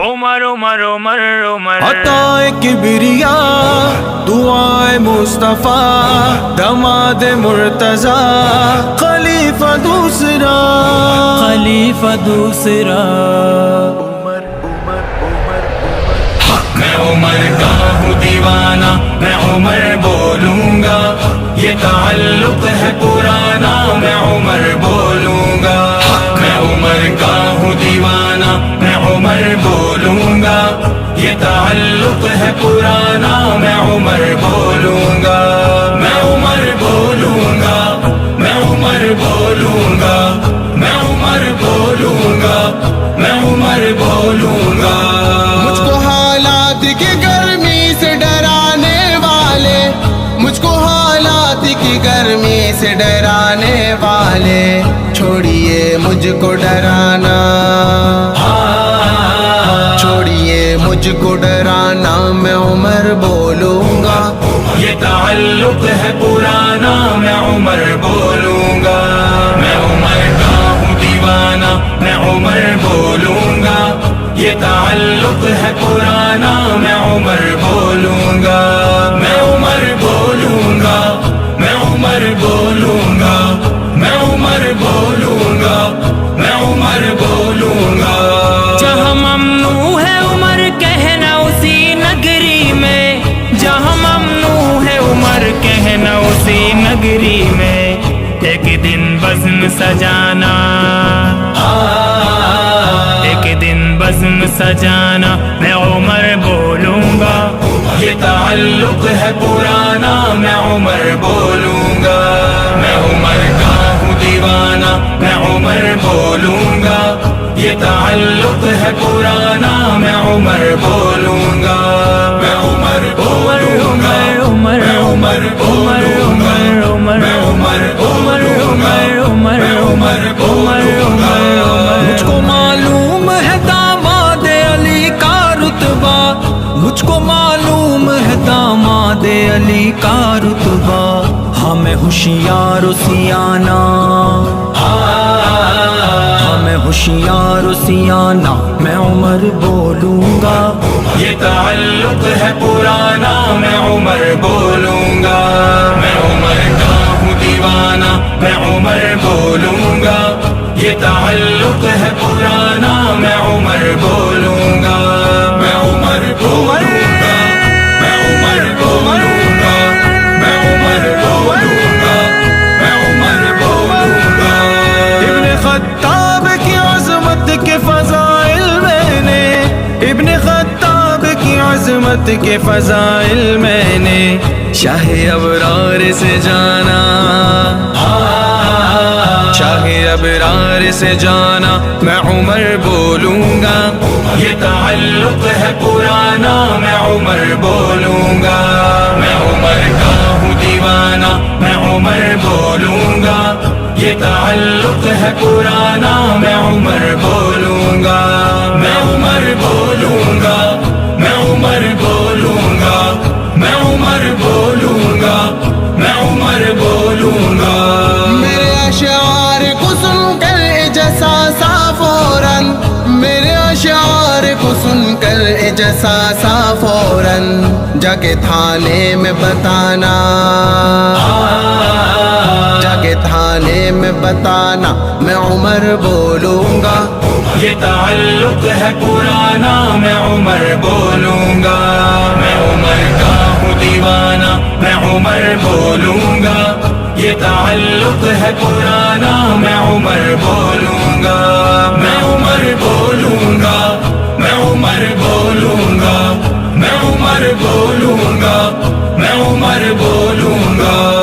عمر عمر عمر عمر عطائے کبریا دعائے مصطفیٰ دماد مرتضیٰ خلیفہ دوسرا خلیفہ دوسرا میں عمر کا ہوں دیوانہ میں عمر بولوں گا یہ تعلق ہے پرانا میں عمر بولوں گا میں عمر کا ہوں دیوانہ میں عمر بولوں گا یہ تعلق ہے پرانا میں عمر بولوں گا میں عمر بولوں گا میں عمر بولوں گا میں عمر بولوں گا میں عمر بولوں گا مجھ کو حالات کی گرمی سے ڈرانے والے مجھ کو حالات کی گرمی سے ڈرانے والے چھوڑیے مجھ کو ڈرانا چھوڑیے مجھ کو ڈرانا میں عمر بولوں گا یہ تعلق ہے پرانا میں عمر بولوں گا میں عمر کا ہوں دیوانہ میں عمر بولوں گا یہ تعلق ہے پرانا میں عمر بولوں گا میں عمر بولوں گا میں عمر بولوں گا میں عمر بولوں گا میں عمر بولوں گا جہاں ممنوع ہے عمر کہنا اسی نگری میں جہاں ممنوع ہے عمر کہنا اسی نگری میں ایک دن بزم سجانا ایک دن بزم سجانا میں عمر بولوں گا یہ تعلق ہے پرانا میں عمر بولوں گا میں عمر کا ہوں دیوانہ میں عمر بولوں گا یہ تعلق ہے پرانا میں عمر بولوں گا میں عمر بولوں گا عمر میں عمر بولوں گا میں عمر بولوں گا میں عمر بولوں گا مجھ کو معلوم ہے داماد علی کا رتبہ مجھ کو معلوم ہے داماد علی کا رتبہ ہمیں ہوشیار و سیانہ ہمیں ہوشیار و سیانہ میں عمر بولوں گا یہ تعلق ہے پرانا میں عمر بولوں گا میں عمر کا ہوں دیوانہ میں عمر بولوں گا یہ تعلق ہے پرانا میں عمر بولوں گا میں عمر بولوں گا میں عمر بولوں گا میں عمر بولوں گا میں عمر بولوں گا ابن خطاب کی عظمت کے فضائل میں نے ابن خطاب کی عظمت کے فضائل میں نے شاہ ابرار سے جانا شاہ ابرار سے جانا میں عمر بولوں گا یہ تعلق ہے پرانا میں عمر بولوں گا میں عمر کا ہوں دیوانہ میں عمر بولوں گا یہ تعلق ہے پرانا میں عمر بولوں گا میں عمر بولوں گا میں عمر بولوں گا میں عمر بولوں گا میں عمر بولوں گا میرے اشعار کو سن کر جساسا فوراً میرے اشعار کو سن کر جساسا فوراً جا کے تھانے میں بتانا جا کے تھانے میں بتانا میں عمر بولوں گا یہ تعلق ہے پرانا میں عمر بولوں گا میں عمر کا ہوں دیوانہ میں عمر بولوں گا یہ تعلق ہے پرانا میں عمر بولوں گا میں عمر بولوں گا میں عمر بولوں گا میں عمر بولوں گا میں عمر بولوں گا